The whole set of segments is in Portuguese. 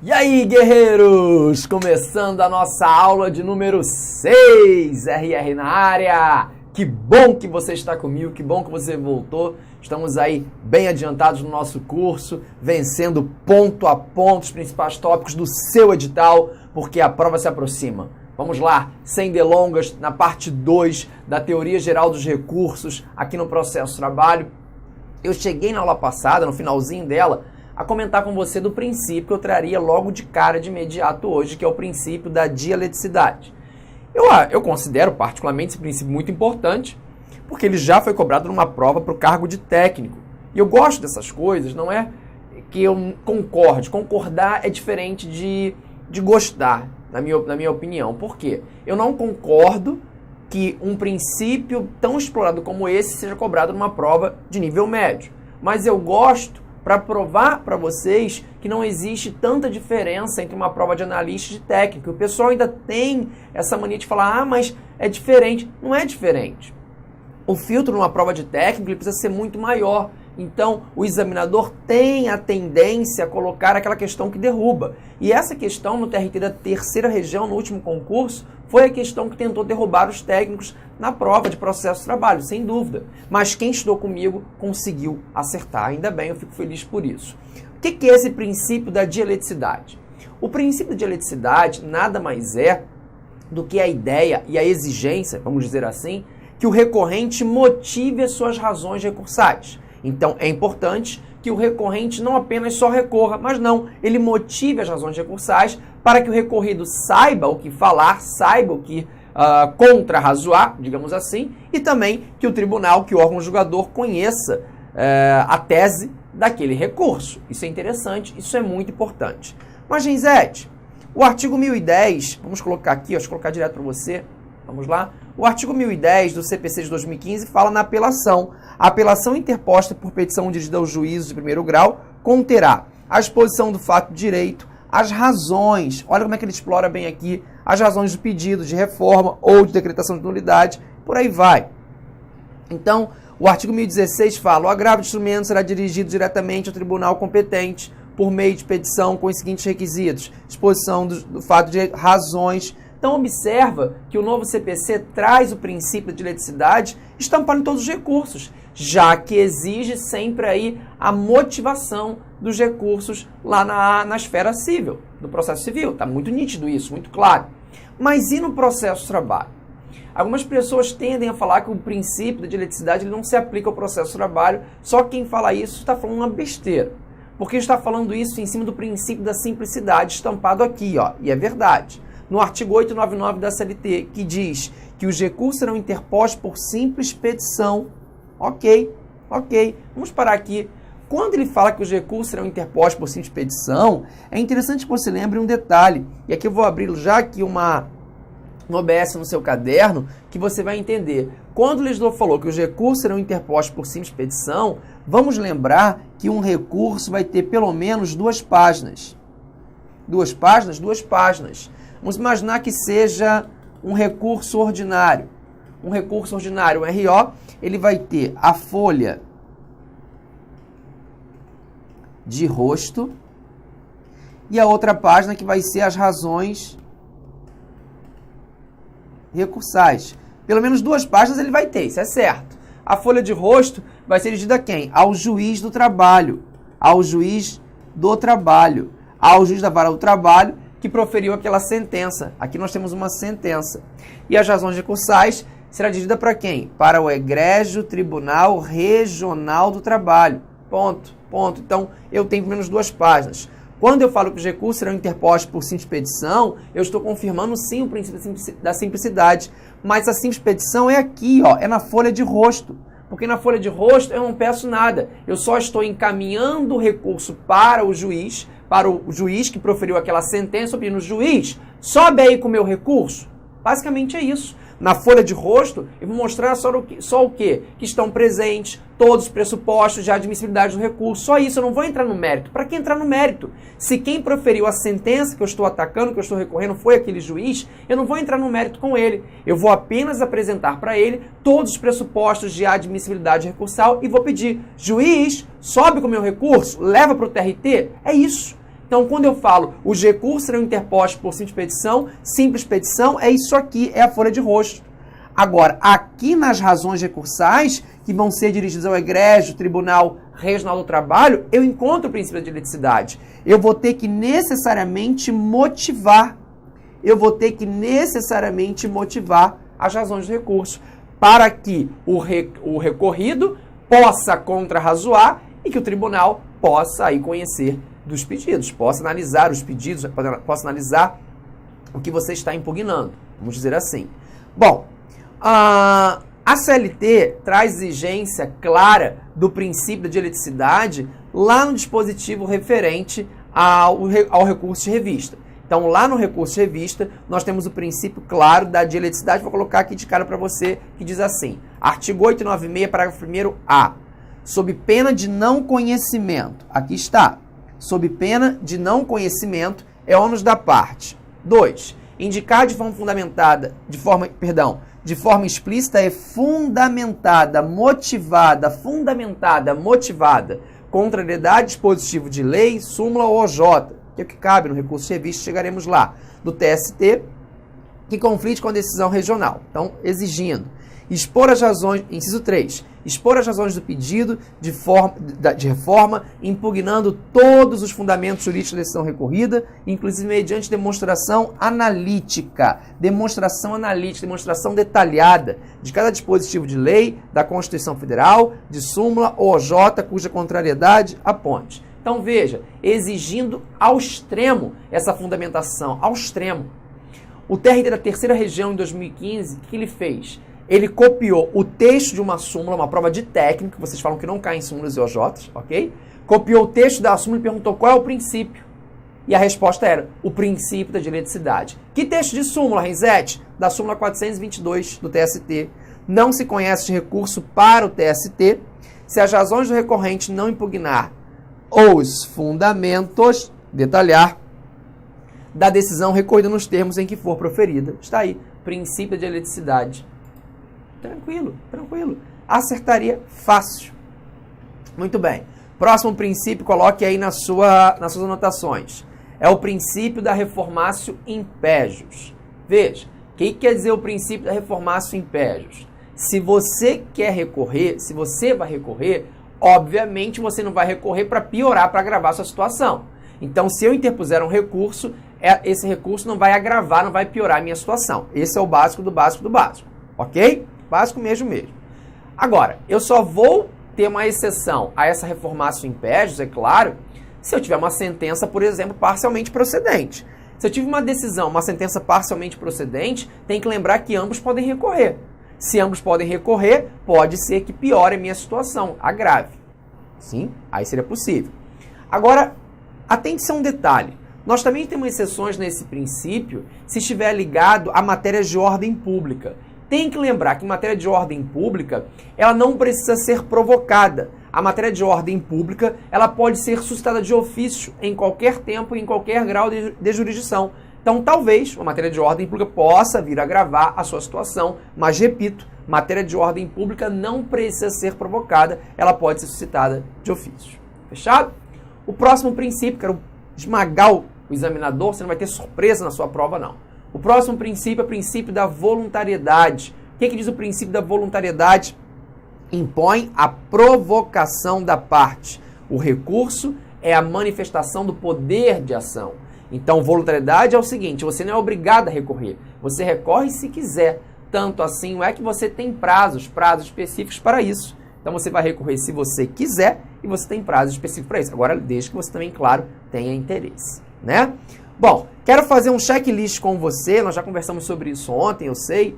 E aí, guerreiros! Começando a nossa aula de número 6, RR na área! Que bom que você está comigo, que bom que você voltou. Estamos aí bem adiantados no nosso curso, vencendo ponto a ponto os principais tópicos do seu edital, porque a prova se aproxima. Vamos lá, sem delongas, na parte 2 da teoria geral dos recursos, aqui no processo trabalho. Eu cheguei na aula passada, no finalzinho dela, a comentar com você do princípio que eu traria logo de cara, de imediato hoje, que é o princípio da dialeticidade. Eu considero particularmente esse princípio muito importante, porque ele já foi cobrado numa prova para o cargo de técnico. E eu gosto dessas coisas, não é que eu concorde. Concordar é diferente de gostar, na minha opinião. Por quê? Eu não concordo que um princípio tão explorado como esse seja cobrado numa prova de nível médio. Mas eu gosto para provar para vocês que não existe tanta diferença entre uma prova de analista e de técnico. O pessoal ainda tem essa mania de falar, mas é diferente. Não é diferente. O filtro numa prova de técnico ele precisa ser muito maior. Então, o examinador tem a tendência a colocar aquela questão que derruba. E essa questão no TRT da terceira região, no último concurso, foi a questão que tentou derrubar os técnicos na prova de processo de trabalho, sem dúvida. Mas quem estudou comigo conseguiu acertar. Ainda bem, eu fico feliz por isso. O que é esse princípio da dialeticidade? O princípio da dialeticidade nada mais é do que a ideia e a exigência, vamos dizer assim, que o recorrente motive as suas razões recursais. Então, é importante que o recorrente não apenas só recorra, mas não, ele motive as razões recursais para que o recorrido saiba o que falar, saiba o que contra-razoar, digamos assim, e também que o tribunal, que o órgão julgador conheça a tese daquele recurso. Isso é interessante, isso é muito importante. Mas, Genzete, o artigo 1010, vamos colocar aqui, deixa eu colocar direto para você, vamos lá. O artigo 1010 do CPC de 2015 fala na apelação. A apelação interposta por petição dirigida ao juízo de primeiro grau conterá a exposição do fato de direito, as razões, olha como é que ele explora bem aqui, as razões do pedido de reforma ou de decretação de nulidade, por aí vai. Então, o artigo 1016 fala, o agravo de instrumento será dirigido diretamente ao tribunal competente por meio de petição com os seguintes requisitos, exposição do fato de direito, razões. Então, observa que o novo CPC traz o princípio da dialeticidade estampado em todos os recursos, já que exige sempre aí a motivação dos recursos lá na esfera civil, do processo civil. Está muito nítido isso, muito claro. Mas e no processo de trabalho? Algumas pessoas tendem a falar que o princípio da dialeticidade ele não se aplica ao processo de trabalho, só quem fala isso está falando uma besteira. Porque está falando isso em cima do princípio da simplicidade estampado aqui, ó, e é verdade. No artigo 899 da CLT, que diz que os recursos serão interpostos por simples petição. Ok. Vamos parar aqui. Quando ele fala que os recursos serão interpostos por simples petição, é interessante que você lembre um detalhe. E aqui eu vou abrir já aqui um OBS no seu caderno, que você vai entender. Quando o legislador falou que os recursos serão interpostos por simples petição, vamos lembrar que um recurso vai ter pelo menos 2 páginas. 2 páginas? 2 páginas. Vamos imaginar que seja um recurso ordinário. Um recurso ordinário, um RO, ele vai ter a folha de rosto e a outra página que vai ser as razões recursais. Pelo menos 2 páginas ele vai ter, isso é certo. A folha de rosto vai ser dirigida a quem? Ao juiz do trabalho. Ao juiz do trabalho. Ao juiz da vara do trabalho que proferiu aquela sentença. Aqui nós temos uma sentença. E as razões recursais será dirigida para quem? Para o egrégio Tribunal Regional do Trabalho. Ponto. Então, eu tenho pelo menos 2 páginas. Quando eu falo que os recursos serão interpostos por simples petição, eu estou confirmando sim o princípio da simplicidade. Mas a simples petição é aqui, ó, é na folha de rosto. Porque na folha de rosto eu não peço nada. Eu só estou encaminhando o recurso para o juiz que proferiu aquela sentença, pedindo, juiz, sobe aí com o meu recurso. Basicamente é isso. Na folha de rosto, eu vou mostrar só o quê? Que estão presentes todos os pressupostos de admissibilidade do recurso. Só isso, eu não vou entrar no mérito. Para que entrar no mérito? Se quem proferiu a sentença que eu estou atacando, que eu estou recorrendo, foi aquele juiz, eu não vou entrar no mérito com ele. Eu vou apenas apresentar para ele todos os pressupostos de admissibilidade recursal e vou pedir, juiz, sobe com o meu recurso, leva para o TRT. É isso. Então, quando eu falo os recursos serão interpostos por simples petição, é isso aqui, é a folha de rosto. Agora, aqui nas razões recursais, que vão ser dirigidas ao egrégio Tribunal Regional do Trabalho, eu encontro o princípio da dialeticidade. Eu vou ter que necessariamente motivar. As razões do recurso para que o recorrido possa contrarrazoar e que o tribunal possa aí conhecer dos pedidos, possa analisar os pedidos, possa analisar o que você está impugnando, vamos dizer assim. Bom, a CLT traz exigência clara do princípio da dialeticidade lá no dispositivo referente ao recurso de revista. Então, lá no recurso de revista, nós temos o princípio claro da dialeticidade. Vou colocar aqui de cara para você, que diz assim, artigo 896, parágrafo 1º-A, sob pena de não conhecimento, aqui está, sob pena de não conhecimento, é ônus da parte. 2. Indicar de forma fundamentada, de forma explícita e fundamentada, motivada, contrariedade dispositivo de lei, súmula ou OJ, que é o que cabe no recurso de revista, chegaremos lá, do TST, que conflite com a decisão regional. Então, exigindo. Expor as razões, inciso 3, expor as razões do pedido de reforma, impugnando todos os fundamentos jurídicos da decisão recorrida, inclusive mediante demonstração analítica, demonstração detalhada de cada dispositivo de lei, da Constituição Federal, de súmula ou OJ, cuja contrariedade aponte. Então, veja, exigindo ao extremo essa fundamentação, ao extremo. O TRT da Terceira Região, em 2015, o que ele fez? Ele copiou o texto de uma súmula, uma prova de técnica, que vocês falam que não cai em súmulas e OJs, ok? Copiou o texto da súmula e perguntou qual é o princípio. E a resposta era o princípio da dialeticidade. Que texto de súmula, Renzetti? Da súmula 422 do TST. Não se conhece de recurso para o TST se as razões do recorrente não impugnar os fundamentos, detalhar, da decisão recorrida nos termos em que for proferida. Está aí, princípio da dialeticidade. Tranquilo. Acertaria fácil. Muito bem. Próximo princípio, coloque aí nas suas anotações. É o princípio da reformatio impejus. Veja, o que quer dizer o princípio da reformatio impejus? Se você quer recorrer, se você vai recorrer, obviamente você não vai recorrer para piorar, para agravar a sua situação. Então, se eu interpuser um recurso, esse recurso não vai agravar, não vai piorar a minha situação. Esse é o básico do básico do básico. Ok? Básico mesmo. Agora, eu só vou ter uma exceção a essa reformatio impejus, é claro, se eu tiver uma sentença, por exemplo, parcialmente procedente. Se eu tive uma decisão, uma sentença parcialmente procedente, tem que lembrar que ambos podem recorrer. Se ambos podem recorrer, pode ser que piore a minha situação, agrave. Sim, aí seria possível. Agora, atente-se a um detalhe. Nós também temos exceções nesse princípio se estiver ligado a matérias de ordem pública. Tem que lembrar que matéria de ordem pública, ela não precisa ser provocada. A matéria de ordem pública, ela pode ser suscitada de ofício em qualquer tempo e em qualquer grau de jurisdição. Então, talvez uma matéria de ordem pública possa vir a agravar a sua situação, mas, repito, matéria de ordem pública não precisa ser provocada, ela pode ser suscitada de ofício. Fechado? O próximo princípio, quero esmagar o examinador, você não vai ter surpresa na sua prova, não. O próximo princípio é o princípio da voluntariedade. O que diz o princípio da voluntariedade? Impõe a provocação da parte. O recurso é a manifestação do poder de ação. Então, voluntariedade é o seguinte, você não é obrigado a recorrer. Você recorre se quiser. Tanto assim, não é que você tem prazos específicos para isso. Então, você vai recorrer se você quiser e você tem prazos específicos para isso. Agora, desde que você também, claro, tenha interesse, né? Bom, quero fazer um checklist com você. Nós já conversamos sobre isso ontem, eu sei.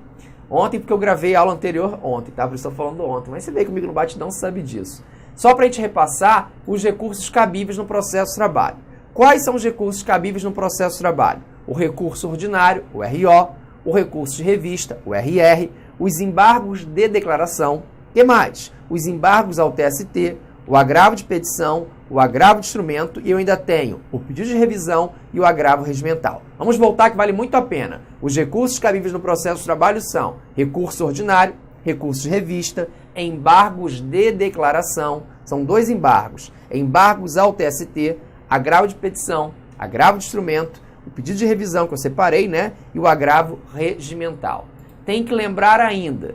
Ontem, porque eu gravei a aula anterior ontem, tá? Por isso estou falando ontem. Mas você veio comigo no Batidão, você sabe disso. Só para a gente repassar os recursos cabíveis no processo de trabalho. Quais são os recursos cabíveis no processo de trabalho? O recurso ordinário, o RO, o recurso de revista, o RR, os embargos de declaração, que mais? Os embargos ao TST, o agravo de petição, o agravo de instrumento e eu ainda tenho o pedido de revisão e o agravo regimental. Vamos voltar que vale muito a pena. Os recursos cabíveis no processo de trabalho são recurso ordinário, recurso de revista, embargos de declaração, são 2 embargos, embargos ao TST, agravo de petição agravo de instrumento, o pedido de revisão que eu separei, né? E o agravo regimental. Tem que lembrar ainda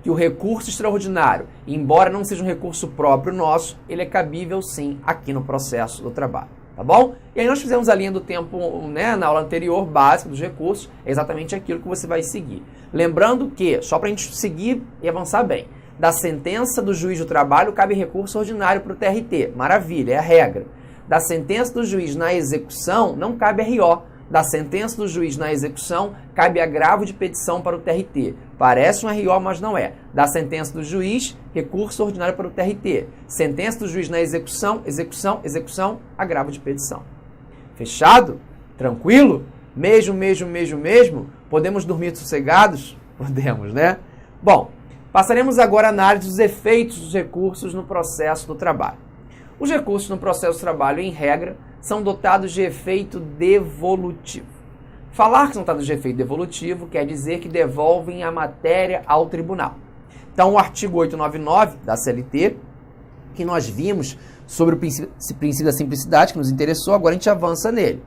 que o recurso extraordinário, embora não seja um recurso próprio nosso, ele é cabível sim aqui no processo do trabalho, tá bom? E aí nós fizemos a linha do tempo, né, na aula anterior, básica dos recursos, é exatamente aquilo que você vai seguir. Lembrando que, só para a gente seguir e avançar bem, da sentença do juiz do trabalho cabe recurso ordinário para o TRT, maravilha, é a regra. Da sentença do juiz na execução, não cabe RO. Da sentença do juiz na execução, cabe agravo de petição para o TRT. Parece um RO, mas não é. Da sentença do juiz, recurso ordinário para o TRT. Sentença do juiz na execução, execução, agravo de petição. Fechado? Tranquilo? Mesmo? Podemos dormir sossegados? Podemos, né? Bom, passaremos agora a análise dos efeitos dos recursos no processo do trabalho. Os recursos no processo do trabalho, em regra, são dotados de efeito devolutivo. Falar que são dotados de efeito devolutivo quer dizer que devolvem a matéria ao tribunal. Então, o artigo 899 da CLT, que nós vimos sobre o princípio da simplicidade, que nos interessou, agora a gente avança nele.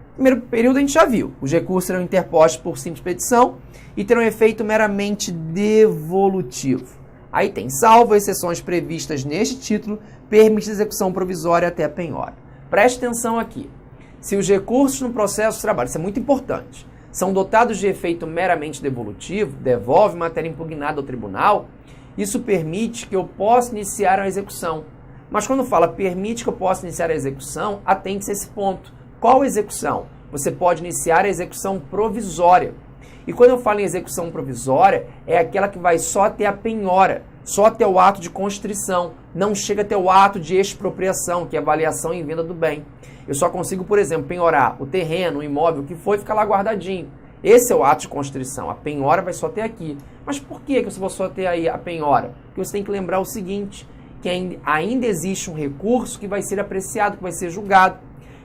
No primeiro período a gente já viu, os recursos serão interpostos por simples petição e terão efeito meramente devolutivo. Aí tem, salvo exceções previstas neste título, permite execução provisória até a penhora. Preste atenção aqui. Se os recursos no processo de trabalho, isso é muito importante, são dotados de efeito meramente devolutivo, devolve matéria impugnada ao tribunal, isso permite que eu possa iniciar a execução. Mas quando fala permite que eu possa iniciar a execução, atente-se a esse ponto. Qual execução? Você pode iniciar a execução provisória. E quando eu falo em execução provisória, é aquela que vai só até a penhora, só até o ato de constrição, não chega até o ato de expropriação, que é avaliação em venda do bem. Eu só consigo, por exemplo, penhorar o terreno, o imóvel, o que foi, ficar lá guardadinho. Esse é o ato de constrição, a penhora vai só até aqui. Mas por que você vai só até aí a penhora? Porque você tem que lembrar o seguinte, que ainda existe um recurso que vai ser apreciado, que vai ser julgado.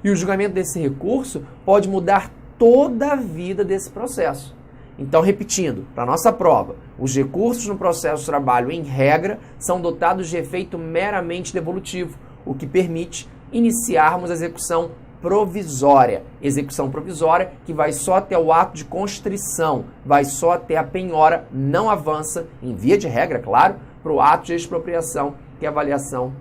E o julgamento desse recurso pode mudar toda a vida desse processo. Então, repetindo, para a nossa prova, os recursos no processo de trabalho, em regra, são dotados de efeito meramente devolutivo, o que permite iniciarmos a execução provisória. Execução provisória que vai só até o ato de constrição, vai só até a penhora, não avança, em via de regra, claro, para o ato de expropriação, que é a avaliação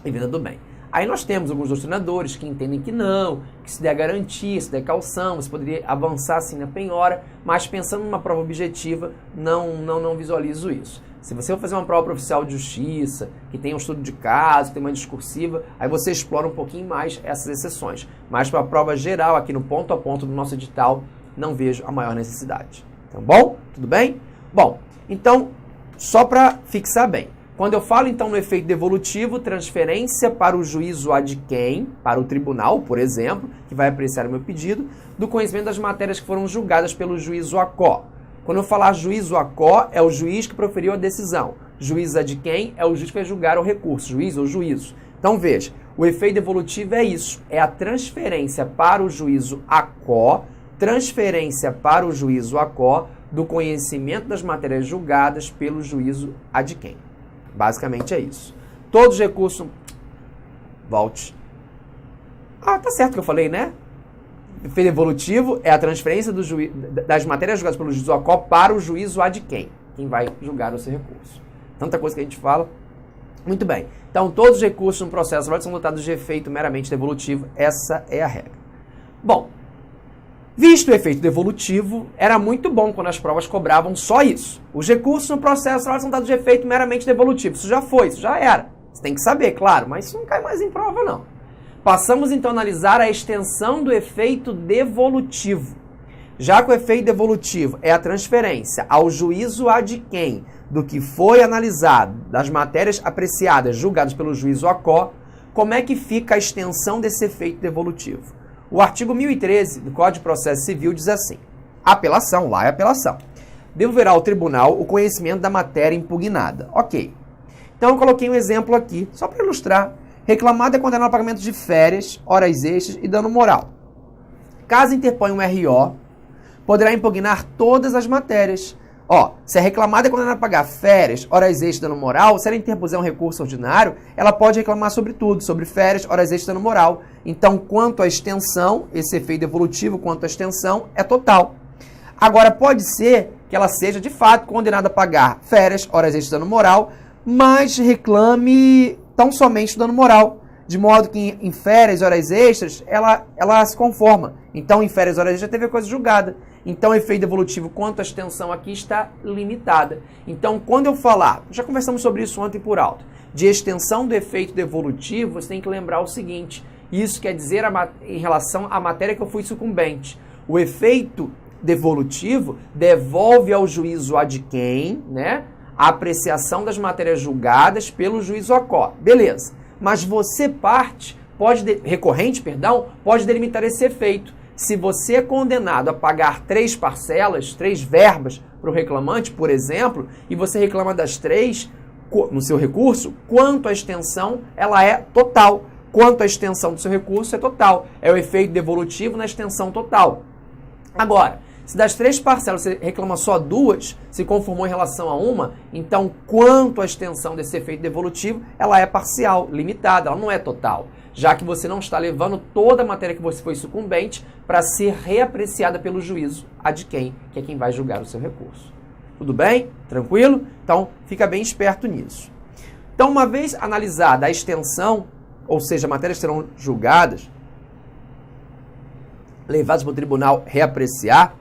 em venda do bem. Aí nós temos alguns doutrinadores que entendem que não, que se der garantia, se der calção, você poderia avançar assim na penhora, mas pensando numa prova objetiva, não visualizo isso. Se você for fazer uma prova oficial de justiça, que tem um estudo de caso, que tem uma discursiva, aí você explora um pouquinho mais essas exceções. Mas para a prova geral, aqui no ponto a ponto do nosso edital, não vejo a maior necessidade. Tá bom? Tudo bem? Bom, então, só para fixar bem. Quando eu falo, então, no efeito devolutivo, transferência para o juízo ad quem, para o tribunal, por exemplo, que vai apreciar o meu pedido, do conhecimento das matérias que foram julgadas pelo juízo ACO. Quando eu falar juízo ACO, é o juiz que proferiu a decisão. Juiz ad quem é o juiz que vai julgar o recurso, juiz ou juízo. Então, veja, o efeito devolutivo é isso, é a transferência para o juízo ACO, do conhecimento das matérias julgadas pelo juízo ad quem. Basicamente é isso. Todos os recursos... Volte. Ah, tá certo que eu falei, né? Efeito devolutivo é a transferência das matérias julgadas pelo juízo ACO para o juízo ad quem vai julgar o seu recurso. Tanta coisa que a gente fala. Muito bem. Então, todos os recursos no processo são dotados de efeito meramente devolutivo. Essa é a regra. Bom, visto o efeito devolutivo, era muito bom quando as provas cobravam só isso. Os recursos no processo são dados de efeito meramente devolutivo. Isso já foi, isso já era. Você tem que saber, claro, mas isso não cai mais em prova, não. Passamos, então, a analisar a extensão do efeito devolutivo. Já que o efeito devolutivo é a transferência ao juízo ad quem do que foi analisado, das matérias apreciadas, julgadas pelo juízo ACO, como é que fica a extensão desse efeito devolutivo? O artigo 1013 do Código de Processo Civil diz assim: apelação, lá é apelação. Devolverá ao tribunal o conhecimento da matéria impugnada. Ok. Então eu coloquei um exemplo aqui, só para ilustrar. Reclamado é condenado ao pagamento de férias, horas extras e dano moral. Caso interponha um RO, poderá impugnar todas as matérias, Ó, se a reclamada é condenada a pagar férias, horas extras, dano moral, se ela interpuser um recurso ordinário, ela pode reclamar sobre tudo, sobre férias, horas extras, dano moral. Então, quanto à extensão, esse efeito devolutivo, quanto à extensão, é total. Agora, pode ser que ela seja, de fato, condenada a pagar férias, horas extras, dano moral, mas reclame tão somente o dano moral, de modo que em férias, horas extras, ela se conforma. Então, em férias, horas extras, já teve a coisa julgada. Então, o efeito devolutivo quanto à extensão aqui está limitada. Então, quando eu falar, já conversamos sobre isso ontem por alto, de extensão do efeito devolutivo, você tem que lembrar o seguinte, isso quer dizer em relação à matéria que eu fui sucumbente. O efeito devolutivo devolve ao juízo ad quem, né, a apreciação das matérias julgadas pelo juízo ACO. Beleza. Mas você, recorrente, pode delimitar esse efeito. Se você é condenado a pagar 3 parcelas, 3 verbas para o reclamante, por exemplo, e você reclama das 3 no seu recurso, quanto à extensão, ela é total. Quanto à extensão do seu recurso é total. É o efeito devolutivo na extensão total. Agora, se das 3 parcelas você reclama só 2, se conformou em relação a uma, então quanto à extensão desse efeito devolutivo, ela é parcial, limitada, ela não é total. Já que você não está levando toda a matéria que você foi sucumbente para ser reapreciada pelo juízo ad quem, que é quem vai julgar o seu recurso. Tudo bem? Tranquilo? Então, fica bem esperto nisso. Então, uma vez analisada a extensão, ou seja, matérias serão julgadas, levadas para o tribunal reapreciar,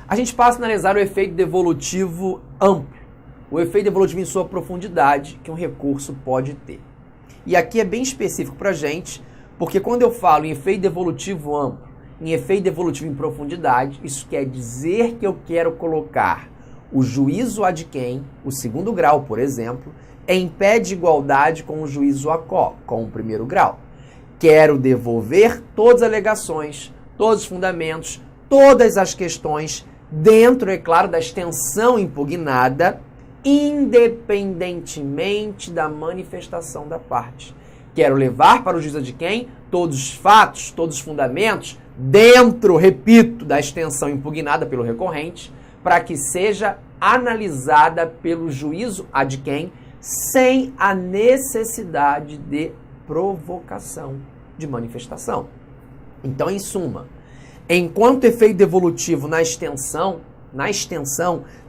a gente passa a analisar o efeito devolutivo amplo, o efeito devolutivo em sua profundidade que um recurso pode ter. E aqui é bem específico para a gente, porque quando eu falo em efeito devolutivo amplo, em efeito devolutivo em profundidade, isso quer dizer que eu quero colocar o juízo ad quem, o segundo grau, por exemplo, em pé de igualdade com o juízo ACO, com o primeiro grau. Quero devolver todas as alegações, todos os fundamentos, todas as questões, dentro, é claro, da extensão impugnada, independentemente da manifestação da parte. Quero levar para o juízo de quem todos os fatos, todos os fundamentos, dentro, repito, da extensão impugnada pelo recorrente, para que seja analisada pelo juízo ad quem, sem a necessidade de provocação, de manifestação. Então, em suma, enquanto efeito devolutivo na extensão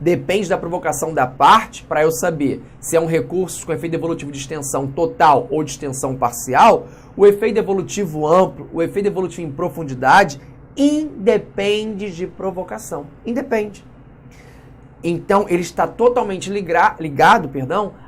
depende da provocação da parte, para eu saber se é um recurso com efeito devolutivo de extensão total ou de extensão parcial, o efeito devolutivo amplo, o efeito devolutivo em profundidade, independe de provocação. Independe. Então, ele está totalmente ligado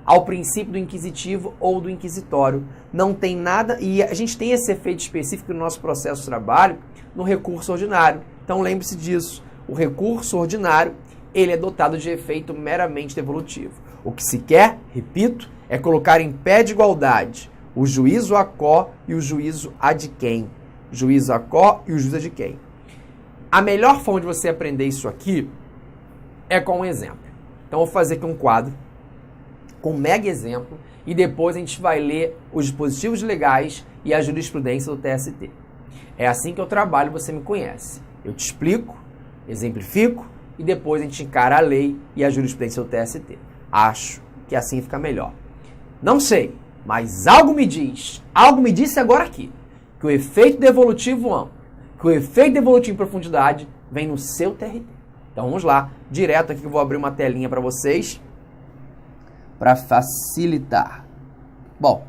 ao princípio do inquisitivo ou do inquisitório. Não tem nada, e a gente tem esse efeito específico no nosso processo de trabalho no recurso ordinário. Então, lembre-se disso. O recurso ordinário, ele é dotado de efeito meramente devolutivo. O que se quer, repito, é colocar em pé de igualdade o juízo ACO e o juízo ad quem. Juízo ACO e o juízo ad quem. A melhor forma de você aprender isso aqui é com um exemplo. Então, eu vou fazer aqui um quadro com um mega exemplo e depois a gente vai ler os dispositivos legais e a jurisprudência do TST. É assim que eu trabalho, você me conhece. Eu te explico, exemplifico e depois a gente encara a lei e a jurisprudência do TST. Acho que assim fica melhor. Não sei, mas algo me disse agora aqui, que o efeito devolutivo amplo, que o efeito devolutivo em profundidade vem no seu TRT. Então vamos lá, direto aqui que eu vou abrir uma telinha para vocês, para facilitar. Bom,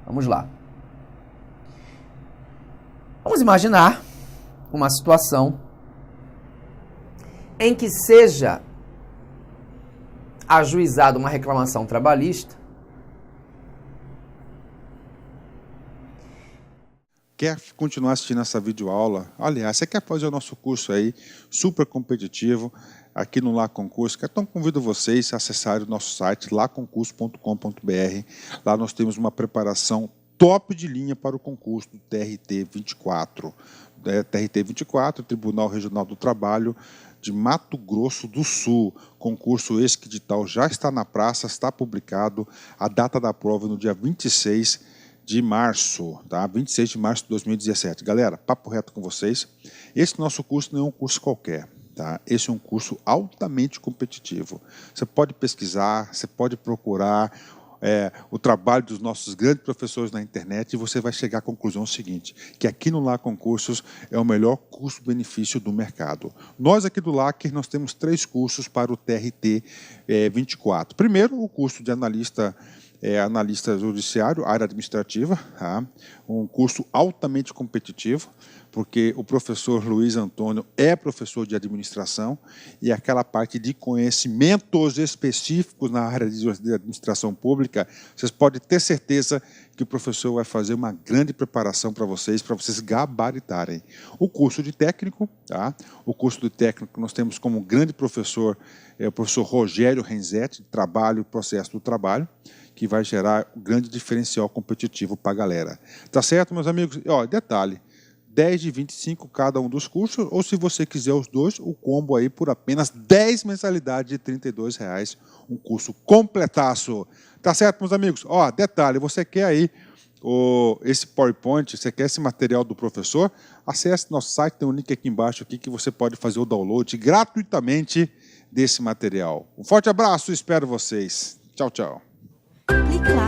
vamos lá. Vamos imaginar uma situação em que seja ajuizada uma reclamação trabalhista. Quer continuar assistindo essa videoaula? Aliás, você quer fazer o nosso curso aí, super competitivo, aqui no Lá Concurso? Então convido vocês a acessarem o nosso site, laconcurso.com.br. Lá nós temos uma preparação top de linha para o concurso do TRT 24. TRT 24, Tribunal Regional do Trabalho de Mato Grosso do Sul. Concurso esse que edital já está na praça, está publicado. A data da prova é no dia 26 de março, tá? 26 de março de 2017. Galera, papo reto com vocês. Esse nosso curso não é um curso qualquer. Tá? Esse é um curso altamente competitivo. Você pode pesquisar, você pode procurar o trabalho dos nossos grandes professores na internet e você vai chegar à conclusão seguinte, que aqui no LAC Cursos é o melhor custo-benefício do mercado. Nós aqui do LAC, nós temos 3 cursos para o TRT 24. Primeiro, o curso de analista judiciário, área administrativa, tá? Um curso altamente competitivo, porque o professor Luiz Antônio é professor de administração e aquela parte de conhecimentos específicos na área de administração pública, vocês podem ter certeza que o professor vai fazer uma grande preparação para vocês gabaritarem. O curso de técnico, tá? O curso de técnico nós temos como grande professor o professor Rogério Renzetti, de trabalho e processo do trabalho, que vai gerar um grande diferencial competitivo para a galera. Tá certo, meus amigos? Ó, detalhe, 10 de 25 cada um dos cursos, ou se você quiser os dois, o combo aí por apenas 10 mensalidades de R$ 32,00, um curso completaço. Tá certo, meus amigos? Ó, detalhe, você quer aí esse PowerPoint, você quer esse material do professor, acesse nosso site, tem um link aqui embaixo aqui que você pode fazer o download gratuitamente desse material. Um forte abraço, espero vocês. Tchau, tchau. Clique lá